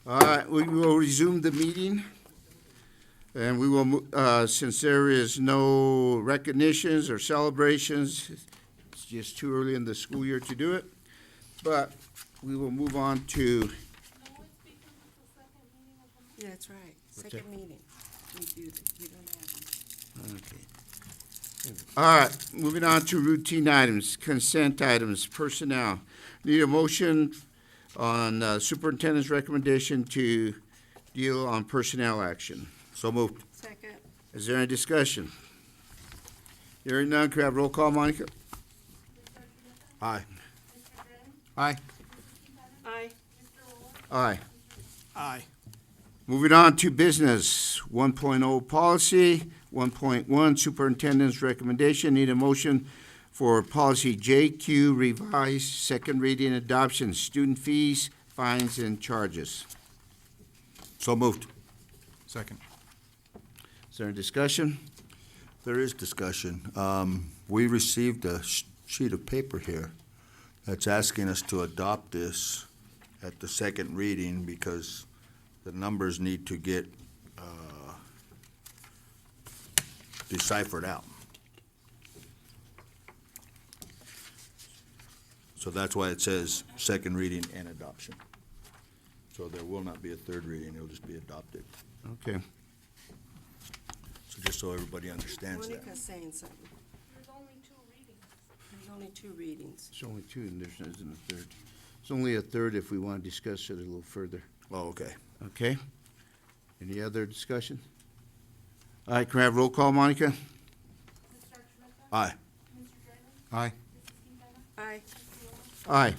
All right, we will resume the meeting. And we will, since there is no recognitions or celebrations, it's just too early in the school year to do it. But we will move on to, Yeah, that's right. Second meeting. We don't have them. okay. All right, moving on to routine items, consent items, personnel. Need a motion on superintendent's recommendation to deal on personnel action. So moved. Second. Is there any discussion? Hearing none, could I have roll call, Monica? Aye. Aye. Aye. Aye. Aye. Moving on to business, 1.0 policy, 1.1 superintendent's recommendation. Need a motion for policy JQ revised, second reading adoption, student fees, fines, and charges. So moved. Second. Is there any discussion? There is discussion. We received a sheet of paper here that's asking us to adopt this at the second reading because the numbers need to get deciphered out. So that's why it says second reading and adoption. So there will not be a third reading, it'll just be adopted. Okay. So just so everybody understands that. Monica's saying something. There's only 2 readings. There's only 2 readings. It's only two, and there isn't a third. It's only a third if we want to discuss it a little further. Oh, okay. Okay? Any other discussion? All right, can I have roll call, Monica? Mr. Achuleta? Aye. Mr. Dreiling? Aye. Mrs. Quintana? Aye. Mr. Rolla? Aye.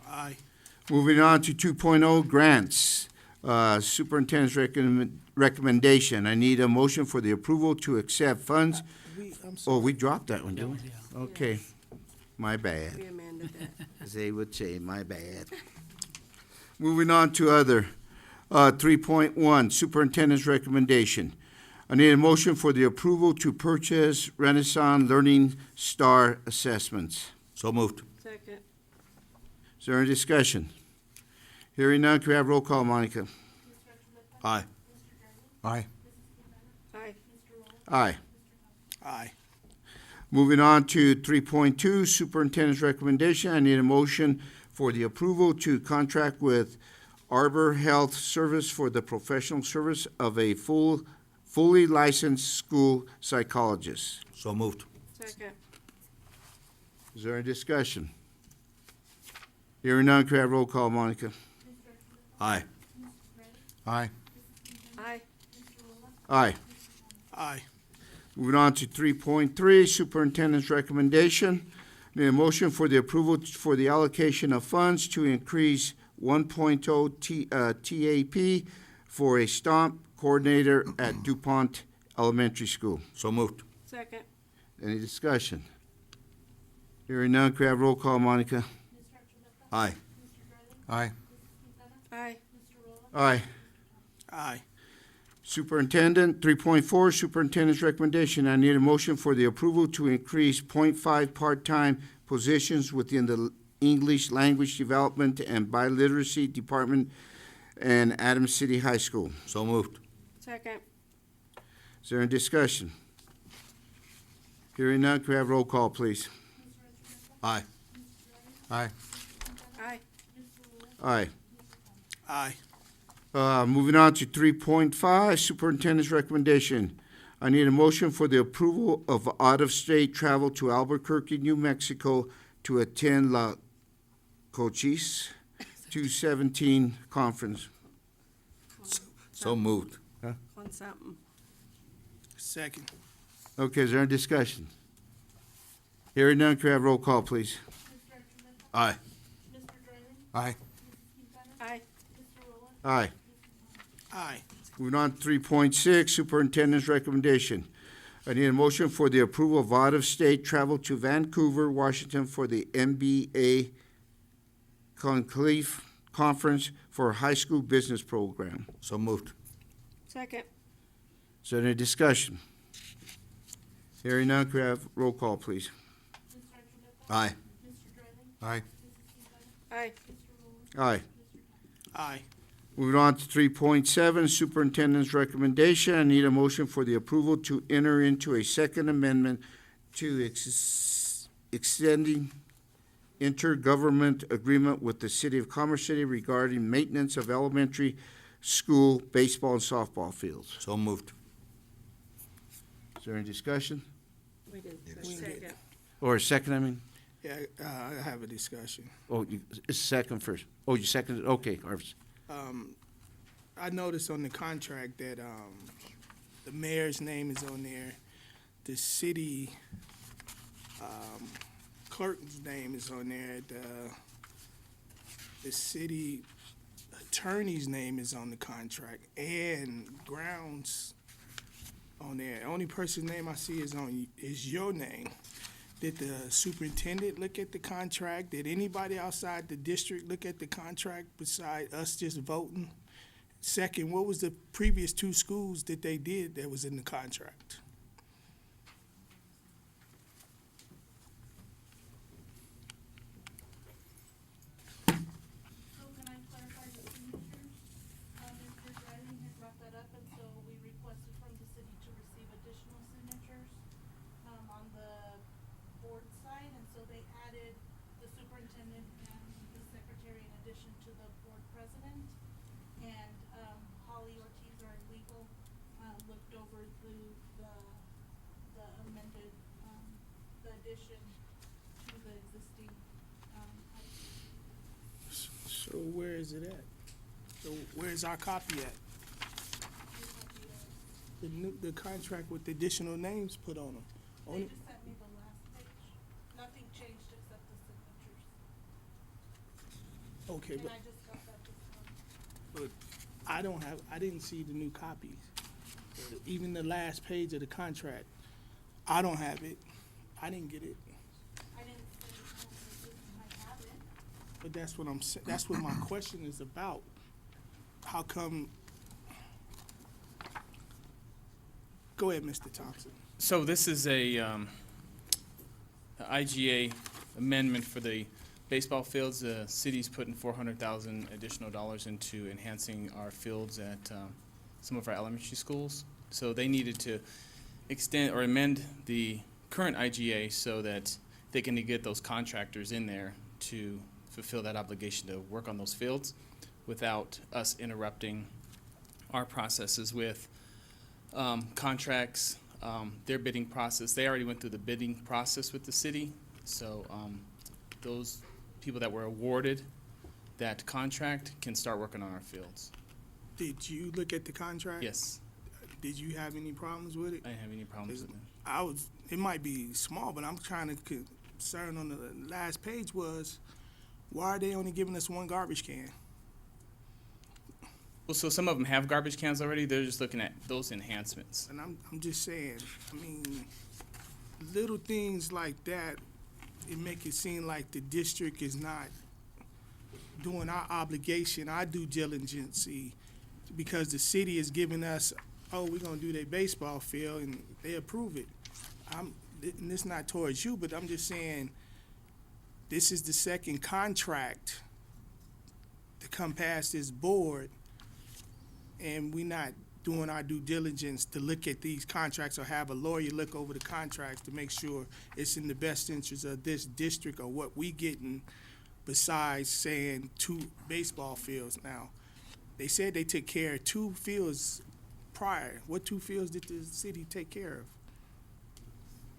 Aye. Moving on to 2.0 grants, superintendent's recommendation. I need a motion for the approval to accept funds. Oh, we dropped that one, didn't we? Okay, my bad. We amended that. As they would say, my bad. Moving on to other, 3.1, superintendent's recommendation. I need a motion for the approval to purchase Renaissance Learning Star assessments. So moved. Second. Is there any discussion? Hearing none, can we have roll call, Monica? Mr. Achuleta? Aye. Mr. Dreiling? Aye. Mrs. Quintana? Aye. Mr. Rolla? Aye. Aye. Moving on to 3.2, superintendent's recommendation. I need a motion for the approval to contract with Arbor Health Service for the professional service of a fully licensed school psychologist. So moved. Second. Is there any discussion? Hearing none, can I have roll call, Monica? Mr. Achuleta? Aye. Mr. Dreiling? Aye. Mrs. Quintana? Aye. Mr. Rolla? Aye. Aye. Moving on to 3.3, superintendent's recommendation. Need a motion for the approval for the allocation of funds to increase 1.0 TAP for a STOMP coordinator at DuPont Elementary School. So moved. Second. Any discussion? Hearing none, could I have roll call, Monica? Mr. Achuleta? Aye. Mr. Dreiling? Aye. Mrs. Quintana? Aye. Mr. Rolla? Aye. Aye. Superintendent, 3.4, superintendent's recommendation. I need a motion for the approval to increase 0.5 part-time positions within the English Language Development and Biliteracy Department and Adams City High School. So moved. Second. Is there any discussion? Hearing none, could I have roll call, please? Aye. Aye. Aye. Aye. Aye. Moving on to 3.5, superintendent's recommendation. I need a motion for the approval of out-of-state travel to Albuquerque, New Mexico to attend La Cochise 217 conference. So moved. On something. Second. Okay, is there any discussion? Hearing none, could I have roll call, please? Mr. Achuleta? Aye. Mr. Dreiling? Aye. Mrs. Quintana? Aye. Mr. Rolla? Aye. Aye. Moving on to 3.6, superintendent's recommendation. I need a motion for the approval of out-of-state travel to Vancouver, Washington for the MBA Conclave Conference for High School Business Program. So moved. Second. Is there any discussion? Hearing none, could I have roll call, please? Mr. Achuleta? Aye. Mr. Dreiling? Aye. Mrs. Quintana? Aye. Mr. Rolla? Aye. Aye. Moving on to 3.7, Superintendent's Recommendation. I need a motion for the approval to enter into a second amendment to extending intergovernment agreement with the City of Commerce City regarding maintenance of elementary school baseball and softball fields. So moved. Is there any discussion? We did, Yes. We did. second. Or a second, I mean? Yeah, I have a discussion. Oh, it's second first. Oh, you seconded, okay. I noticed on the contract that, the mayor's name is on there. The city, clerk's name is on there. The city attorney's name is on the contract and grounds on there. Only person's name I see is your name. Did the superintendent look at the contract? Did anybody outside the district look at the contract beside us just voting? Second, what was the previous two schools that they did that was in the contract? So can I clarify the signatures? Mr. Dreiling had brought that up, and so we requested from the city to receive additional signatures, on the board side, and so they added the superintendent and the secretary in addition to the board president. And, Holly Ortiz, our legal, looked over the amended, the addition to the existing, So where is it at? So where's our copy at? The contract with the additional names put on them. They Only, just sent me the last page. Nothing changed except the signatures. okay, And but I just got that this morning. I didn't see the new copies. Even the last page of the contract, I don't have it. I didn't get it. I didn't say, I have it. But that's what that's what my question is about. How come? Go ahead, Mr. Thompson. So this is a IGA amendment for the baseball fields. The city's putting $400,000 additional dollars into enhancing our fields at some of our elementary schools. So they needed to extend or amend the current IGA so that they can get those contractors in there to fulfill that obligation to work on those fields without us interrupting our processes with contracts, their bidding process. They already went through the bidding process with the city, so those people that were awarded that contract can start working on our fields. Did you look at the contract? Yes, Did you have any problems with it? I didn't have any problems with it. It might be small, but I'm trying to concern on the last page was, why are they only giving us one garbage can? Well, so some of them have garbage cans already. They're just looking at those enhancements. And I'm just saying, I mean, little things like that, it make it seem like the district is not doing our obligation, our due diligence, because the city is giving us, oh, we're gonna do their baseball field, and they approve it. And it's not towards you, but I'm just saying, this is the second contract to come past this board, and we not doing our due diligence to look at these contracts or have a lawyer look over the contracts to make sure it's in the best interest of this district or what we getting, besides saying 2 baseball fields. Now, they said they took care of 2 fields prior. What 2 fields did the city take care of?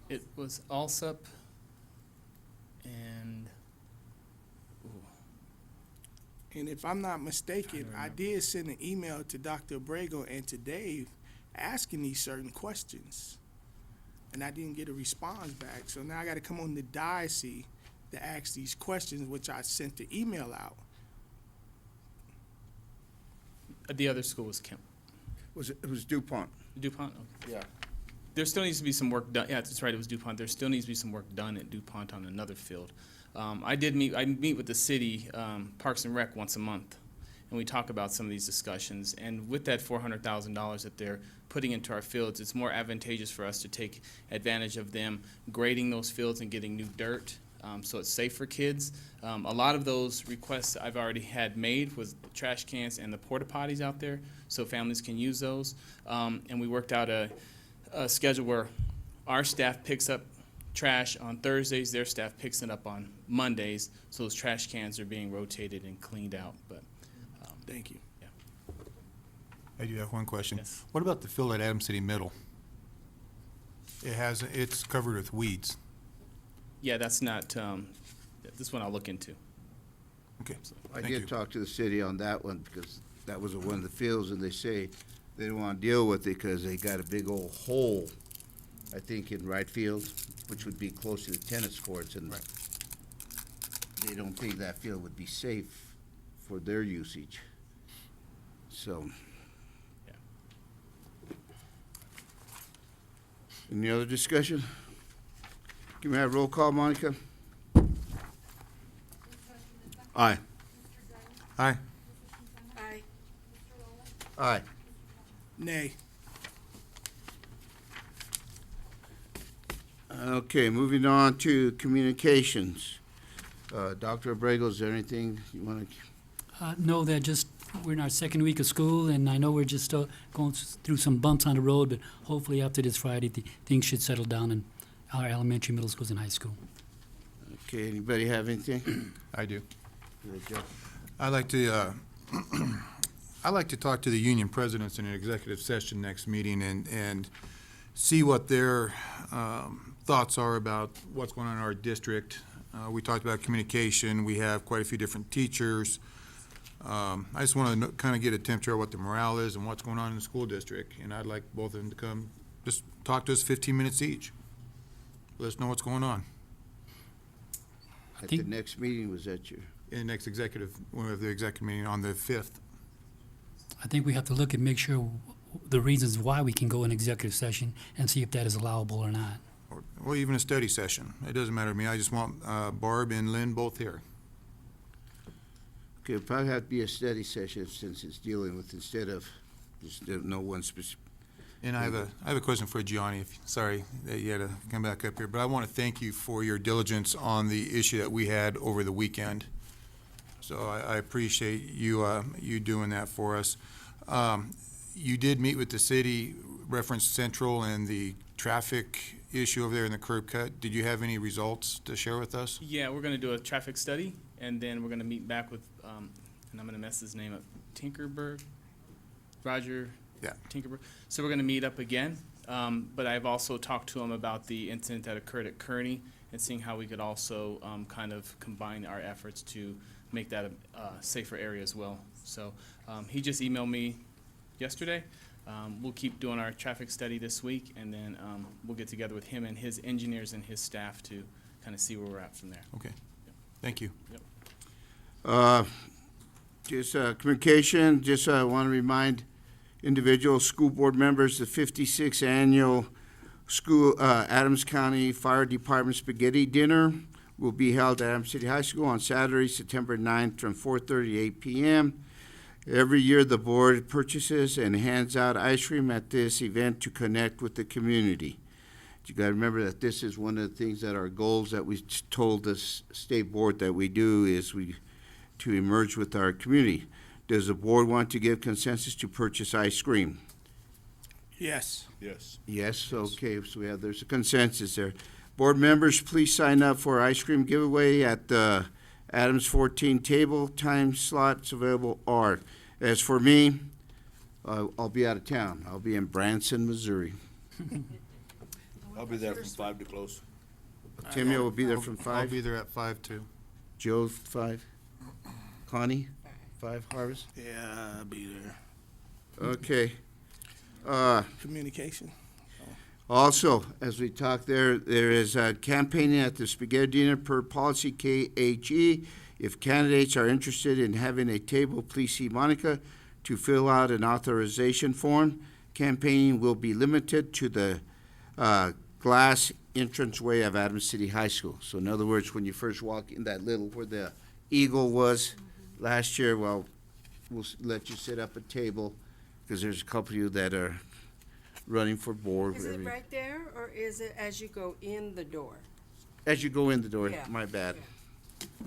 It was Alsup and And if I'm not mistaken, Trying to I remember. did send an email to Dr. Abrego and to Dave asking these certain questions. And I didn't get a response back. So now I gotta come on the diocese to ask these questions, which I sent the email out. the other school was Kemp. It was DuPont. DuPont? Okay. Yeah. There still needs to be some work done. Yeah, that's right, it was DuPont. There still needs to be some work done at DuPont on another field. I meet with the city, Parks and Rec once a month, and we talk about some of these discussions. And with that $400,000 that they're putting into our fields, it's more advantageous for us to take advantage of them grading those fields and getting new dirt so it's safe for kids. A lot of those requests I've already had made was the trash cans and the porta potties out there, so families can use those. And we worked out a schedule where our staff picks up trash on Thursdays, their staff picks it up on Mondays, so those trash cans are being rotated and cleaned out. But Thank you. I do have one question. Yes. What about the field at Adams City Middle? It's covered with weeds. yeah, that's not, this one I'll look into. Okay, I thank you. did talk to the city on that one, because that was one of the fields, and they say they don't want to deal with it because they got a big old hole, I think, in right field, which would be close to the tennis courts, and Right. they don't think that field would be safe for their usage. So. Yeah. Any other discussion? Can we have roll call, Monica? Aye. Aye. Aye. Aye. Nay. Okay, moving on to communications. Dr. Abrego, is there anything you want to? No, we're in our second week of school, and I know we're just going through some bumps on the road, but hopefully after this Friday, things should settle down in our elementary, middle schools, and high school. Okay, anybody have anything? I do. Joe? I'd like to, I'd like to talk to the union presidents in an executive session next meeting and see what their thoughts are about what's going on in our district. We talked about communication. We have quite a few different teachers. I just want to kind of get a temperature of what the morale is and what's going on in the school district. And I'd like both of them to come, just talk to us 15 minutes each. Let us know what's going on. At the think- next meeting, was that your? In the next executive, we have the executive meeting on the 5th. I think we have to look and make sure the reasons why we can go in executive session and see if that is allowable or not. Or even a study session. It doesn't matter to me. I just want Barb and Lynn both here. Okay, it'll probably have to be a study session since it's dealing with, instead of just no one specific. And I have a question for Gionni. Sorry that you had to come back up here, but I want to thank you for your diligence on the issue that we had over the weekend. So I appreciate you doing that for us. You did meet with the city, reference Central and the traffic issue over there in the curb cut. Did you have any results to share with us? Yeah, we're gonna do a traffic study, and then we're gonna meet back with, and I'm gonna mess his name up, Tinkerberg, Roger. Yeah. Tinkerberg. So we're gonna meet up again, but I've also talked to him about the incident that occurred at Kearney and seeing how we could also, kind of combine our efforts to make that a safer area as well. So, he just emailed me yesterday. We'll keep doing our traffic study this week, and then, we'll get together with him and his engineers and his staff to kind of see where we're at from there. Okay. Thank you. Just communication, just want to remind individual school board members, the 56th annual school Adams County Fire Department Spaghetti Dinner will be held at Adams City High School on Saturday, September 9th from 4:30 to 8 p.m. Every year, the board purchases and hands out ice cream at this event to connect with the community. You got to remember that this is one of the things that our goals that we told the state board that we do is to emerge with our community. Does the board want to give consensus to purchase ice cream? Yes. Yes. Yes, okay, so there's a consensus there. Board members, please sign up for ice cream giveaway at the Adams 14 table. Time slots available are. As for me, I'll be out of town. I'll be in Branson, Missouri. I'll be there from 5 to close. Timmy will be there from I'll 5. be there at 5 too. Joe, 5. Connie, 5. Harvest. Yeah, I'll be there. Okay. Communication. Also, as we talked there is campaigning at the Spaghetti Dinner per policy KHE. If candidates are interested in having a table, please see Monica to fill out an authorization form. Campaigning will be limited to the glass entranceway of Adams City High School. So in other words, when you first walk in that little, where the eagle was last year, well, we'll let you set up a table because there's a couple of you that are running for board. Is it right there, or is it as you go in the door? as you go in the door, Yeah. my bad.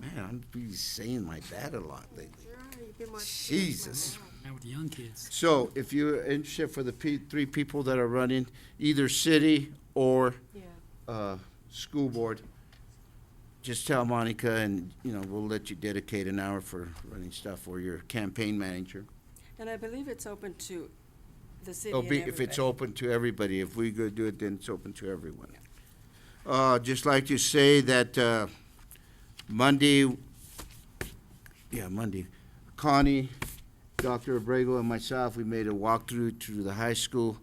Man, I'm be saying my bad a lot lately. Sure, you've been watching Jesus. my mouth. Now with the young kids. So if you're interested for the three people that are running, either city or Yeah. school board, just tell Monica and, we'll let you dedicate an hour for running stuff, or your campaign manager. And I believe it's open to the city It'll and be, if it's everybody. open to everybody, if we go do it, then it's open to everyone. Just like to say that, Monday, Connie, Dr. Abrego, and myself, we made a walkthrough to the high school.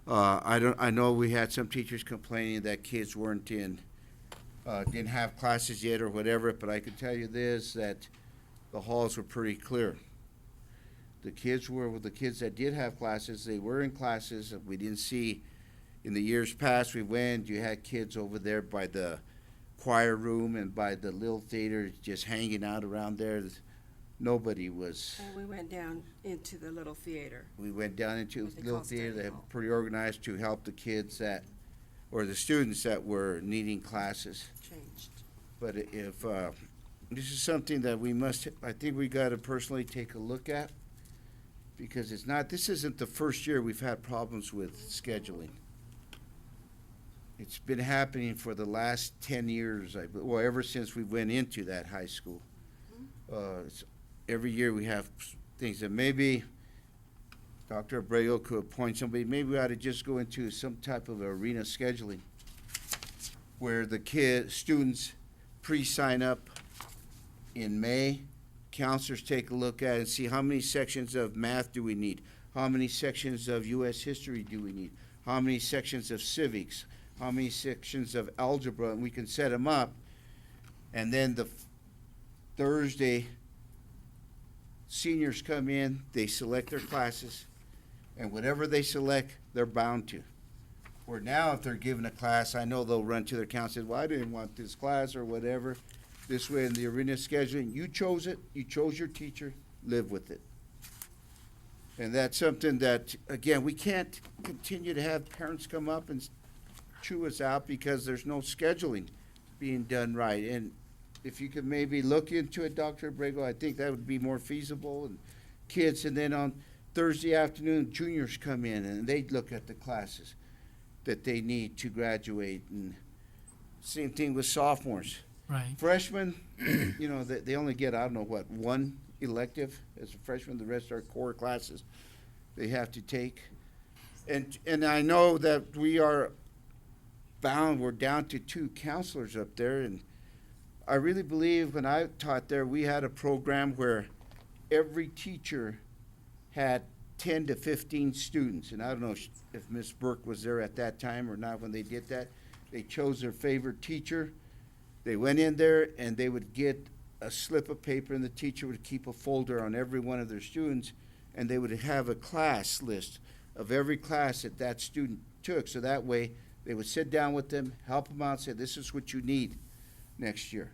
I know we had some teachers complaining that kids weren't didn't have classes yet or whatever, but I can tell you this, that the halls were pretty clear. The kids that did have classes, they were in classes. We didn't see, in the years past, we went, you had kids over there by the choir room and by the little theater just hanging out around there. Nobody was. And we went down into the little theater. We went down into What the they little call theater study that hall. pretty organized to help the kids or the students that were needing classes. Changed. But if, this is something that I think we gotta personally take a look at, because this isn't the first year we've had problems with scheduling. It's been happening for the last 10 years, ever since we went into that high school. Every year we have things that maybe Dr. Abreu could appoint somebody, maybe we ought to just go into some type of arena scheduling where the students pre-sign up in May, counselors take a look at it and see how many sections of math do we need, how many sections of U.S. history do we need, how many sections of civics, how many sections of algebra, and we can set them up. And then the Thursday, seniors come in, they select their classes, and whatever they select, they're bound to. Where now, if they're given a class, I know they'll run to their counselor, well, I didn't want this class or whatever. This way in the arena scheduling, you chose it, you chose your teacher, live with it. And that's something that, again, we can't continue to have parents come up and chew us out because there's no scheduling being done right. And if you could maybe look into it, Dr. Abrego, I think that would be more feasible. And kids, and then on Thursday afternoon, juniors come in and they look at the classes that they need to graduate. And same thing with sophomores. Right. Freshmen, they only get, I don't know what, one elective as a freshman. The rest are core classes they have to take. And I know that we're down to 2 counselors up there, and I really believe when I taught there, we had a program where every teacher had 10 to 15 students. And I don't know if Ms. Burke was there at that time or not when they did that. They chose their favorite teacher. They went in there and they would get a slip of paper, and the teacher would keep a folder on every one of their students, and they would have a class list of every class that student took. So that way, they would sit down with them, help them out, say, this is what you need next year.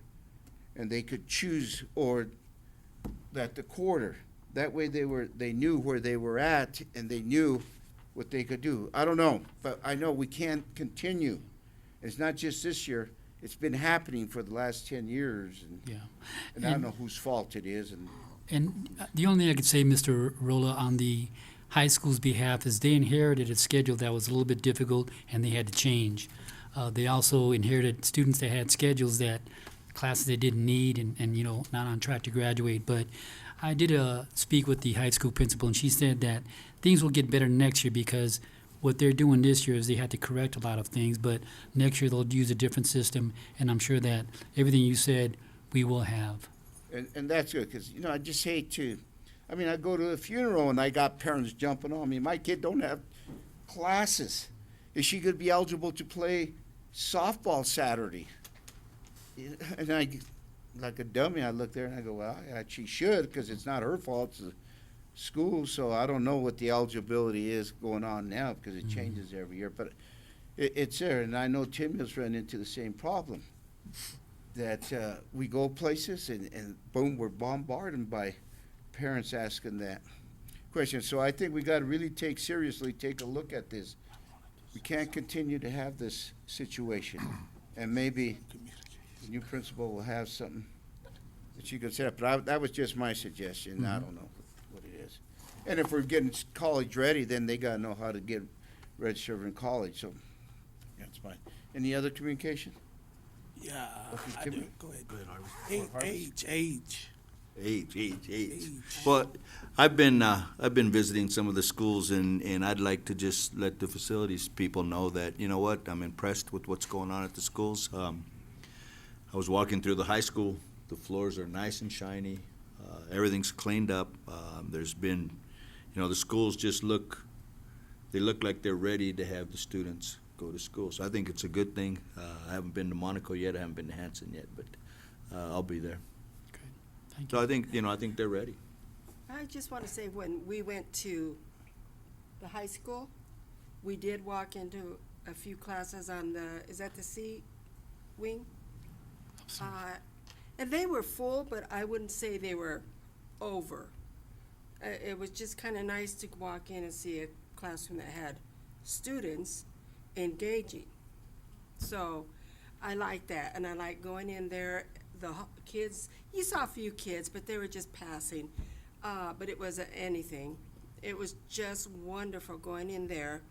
And they could choose, or that the quarter. That way they knew where they were at, and they knew what they could do. I don't know, but I know we can't continue. It's not just this year. It's been happening for the last 10 years, Yeah. and I don't know whose fault it is. And the only thing I could say, Mr. Rolla, on the high school's behalf is they inherited a schedule that was a little bit difficult and they had to change. They also inherited students that had schedules that classes they didn't need and not on track to graduate. But I did speak with the high school principal, and she said that things will get better next year because what they're doing this year is they had to correct a lot of things, but next year they'll use a different system, and I'm sure that everything you said we will have. And that's good, because, I just hate to, I go to a funeral and I got parents jumping on me. My kid don't have classes. Is she going to be eligible to play softball Saturday? And I, like a dummy, I look there and I go, well, she should, because it's not her fault. It's the school, so I don't know what the eligibility is going on now, because it changes every year. But it's there, and I know Tim has run into the same problem. That we go places and boom, we're bombarded by parents asking that question. So I think we got to really take a look at this. We can't continue to have this situation. And maybe the new principal will have something that you can set up. But that was just my suggestion. I don't know what it is. And if we're getting college ready, then they gotta know how to get registered in college, so that's fine. Any other communication? Yeah, Okay, I Kim- do. Go ahead. Go ahead, Harvey. Age. Age. Well, I've been visiting some of the schools, and I'd like to just let the facilities people know that, you know what, I'm impressed with what's going on at the schools. I was walking through the high school, the floors are nice and shiny, everything's cleaned up. There's been, the schools just look like they're ready to have the students go to school. So I think it's a good thing. I haven't been to Monaco yet, I haven't been to Hanson yet, but I'll be there. Thank So you. I think they're ready. I just want to say, when we went to the high school, we did walk into a few classes on is that the C wing? And they were full, but I wouldn't say they were over. It was just kind of nice to walk in and see a classroom that had students engaging. So I like that, and I like going in there. The kids, you saw a few kids, but they were just passing. But it wasn't anything. It was just wonderful going in there,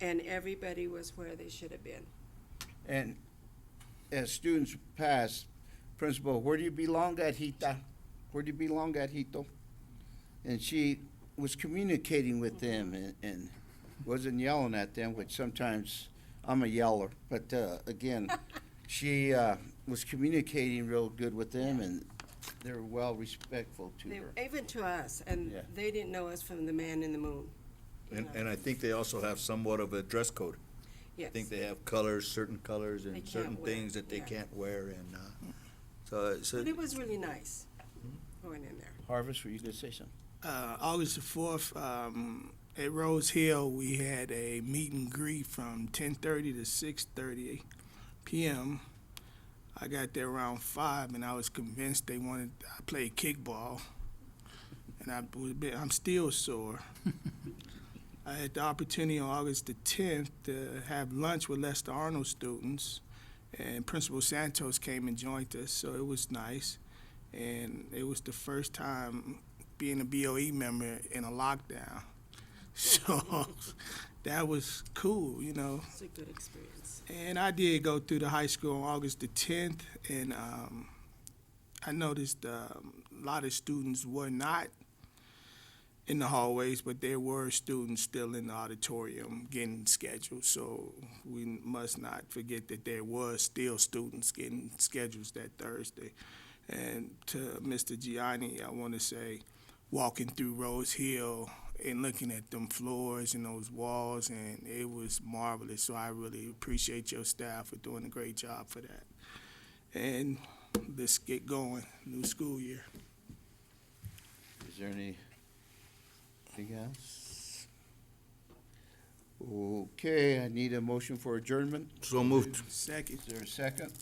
and everybody was where they should have been. And as students pass, principal, where do you belong at, Hita? Where do you belong at, Hito? And she was communicating with them and wasn't yelling at them, which sometimes I'm a yeller. But again, she was communicating real good with them, and they were well respectful to her. Even to us, and Yeah. they didn't know us from the man in the moon. And I think they also have somewhat of a dress code. Yes. I think they have certain colors They and can't certain wear, things that they yeah. can't wear, and, so, But it was really nice going in there. Harvest, were you gonna say something? August the 4th, at Rose Hill, we had a meet and greet from 10:30 to 6:30 p.m. I got there around 5, and I was convinced they wanted I played kickball, and I'm still sore. I had the opportunity on August the 10th to have lunch with Lester Arnold students, and Principal Santos came and joined us, so it was nice. And it was the first time being a BOE member in a lockdown. So that was cool, It's a good experience. And I did go through the high school on August the 10th, and I noticed a lot of students were not in the hallways, but there were students still in the auditorium getting scheduled. So we must not forget that there was still students getting schedules that Thursday. And to Mr. Gionni, I want to say, walking through Rose Hill and looking at them floors and those walls, and it was marvelous. So I really appreciate your staff for doing a great job for that. And let's get going, new school year. Is there anything else? Okay, I need a motion for adjournment. So moved. Second. Is there a second?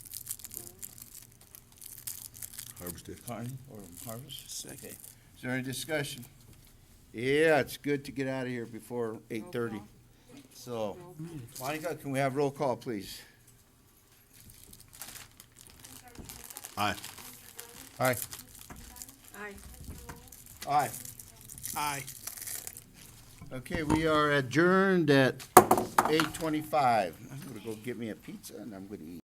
Harvested. Carney or Harvest? Second. Is there any discussion? Yeah, it's good to get out of here before 8:30. So, Monica, can we have roll call, please? Aye. Aye. Aye. Aye. Aye. Okay, we are adjourned at 8:25. I'm gonna go get me a pizza and I'm gonna eat.